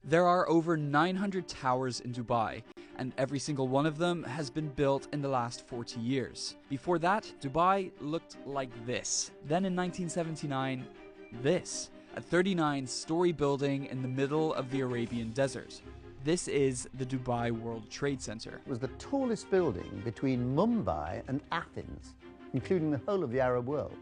There are over 900 towers in Dubai, and every single one of them has been built in the last 40 years. Before that, Dubai looked like this. Then in 1979, this. A 39-story building in the middle of the Arabian desert. This is the Dubai World Trade Center. It was the tallest building between Mumbai and Athens, including the whole of the Arab world.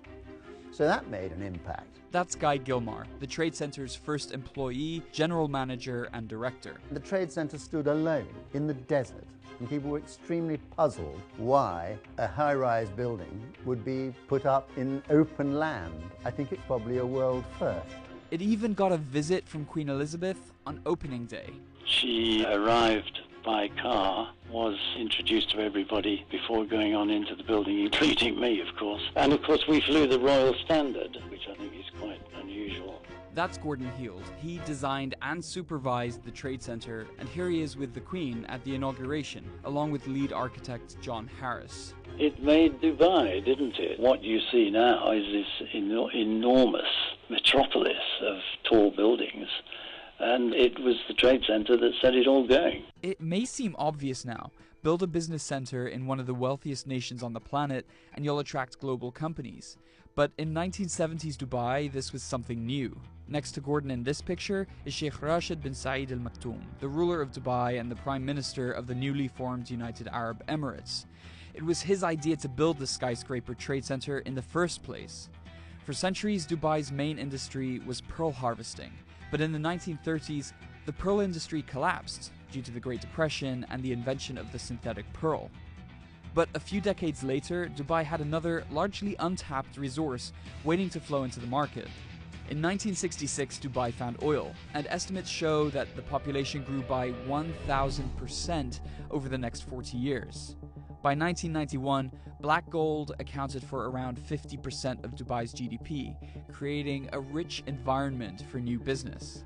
So that made an impact. That's Guy Gilmar, the Trade Center's first employee, general manager and director. The Trade Center stood alone in the desert, and people were extremely puzzled why a high-rise building would be put up in open land. I think it's probably a world first. It even got a visit from Queen Elizabeth on opening day. She arrived by car, was introduced to everybody before going on into the building, including me, of course. And of course we flew the Royal Standard, which I think is quite unusual. That's Gordon Heald. He designed and supervised the Trade Center, and here he is with the Queen at the inauguration, along with lead architect John Harris. It made Dubai, didn't it? What you see now is this enormous metropolis of tall buildings. And it was the Trade Center that set it all going. It may seem obvious now. Build a business center in one of the wealthiest nations on the planet and you'll attract global companies. But in 1970s Dubai, this was something new. Next to Gordon in this picture is Sheikh Rashid bin Saeed Al Maktoum, the ruler of Dubai and the prime minister of the newly formed United Arab Emirates. It was his idea to build the Skyscraper Trade Center in the first place. For centuries, Dubai's main industry was pearl harvesting. But in the 1930s, the pearl industry collapsed due to the Great Depression and the invention of the synthetic pearl. But a few decades later, Dubai had another largely untapped resource waiting to flow into the market. In 1966, Dubai found oil, and estimates show that the population grew by 1,000% over the next 40 years. By 1991, black gold accounted for around 50% of Dubai's GDP, creating a rich environment for new business.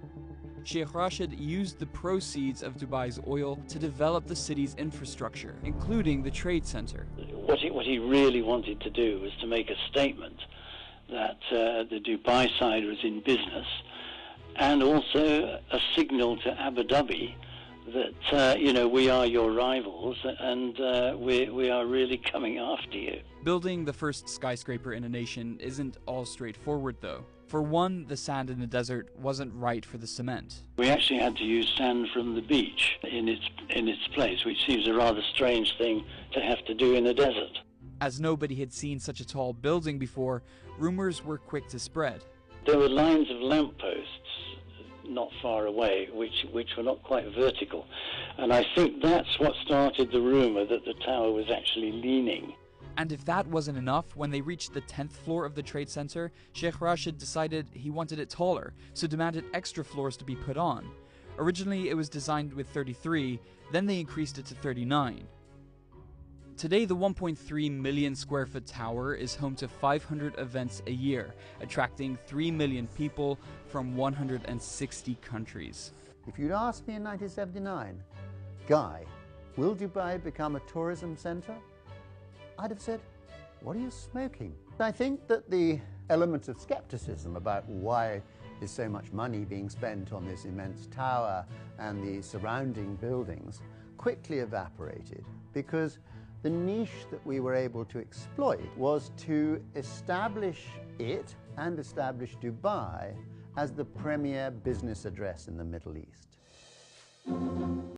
Sheikh Rashid used the proceeds of Dubai's oil to develop the city's infrastructure, including the Trade Center. What he really wanted to do was to make a statement that the Dubai side was in business, and also a signal to Abu Dhabi that, we are your rivals and we are really coming after you. Building the first skyscraper in a nation isn't all straightforward, though. For one, the sand in the desert wasn't right for the cement. We actually had to use sand from the beach in its place, which seems a rather strange thing to have to do in a desert. As nobody had seen such a tall building before, rumors were quick to spread. There were lines of lampposts not far away, which were not quite vertical. And I think that's what started the rumor that the tower was actually leaning. And if that wasn't enough, when they reached the 10th floor of the Trade Center, Sheikh Rashid decided he wanted it taller, so demanded extra floors to be put on. Originally, it was designed with 33, then they increased it to 39. Today, the 1.3 million square foot tower is home to 500 events a year, attracting 3 million people from 160 countries. If you'd asked me in 1979, Guy, will Dubai become a tourism center? I'd have said, what are you smoking? I think that the element of skepticism about why is so much money being spent on this immense tower and the surrounding buildings quickly evaporated, because the niche that we were able to exploit was to establish it and establish Dubai as the premier business address in the Middle East.